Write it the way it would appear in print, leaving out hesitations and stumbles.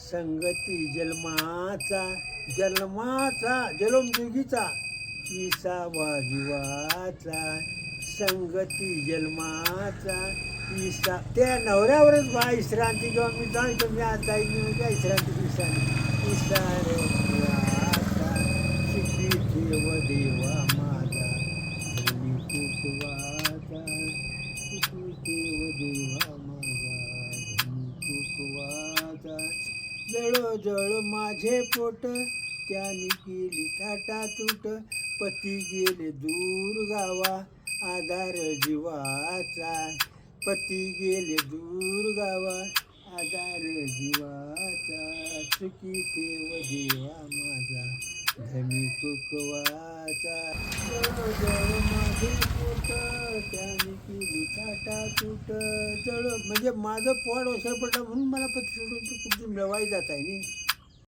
संगती जन्माचा जन्माचा जन्मयुगीचा विसावा जीवाचा संगती जन्माचा विसा त्या नवऱ्यावरच बा विश्रांती किंवा मी जाणतो मी आज जाईल मी काय विश्रांती विश्रांती विसार जीवाचा शिकी ठेव देवा माझा धनी कुकवाचा शिकी ठेव देवा माझा धनी कुकवाचा जळ जळ माझे पोट त्याने केली ताटातूट पती गेले दूर गावा आधार जीवाचा पती गेले दूर गावा आधार जीवाचा सुखी ठेव देवा माझा धनी कुकवाचा जळ जळ माझे पोट त्याने केली ताटातूट जळ म्हणजे माझं पोट ओसर पडलं म्हणून मला पती सोडून तू कुठे मिळवाई जात आहे नी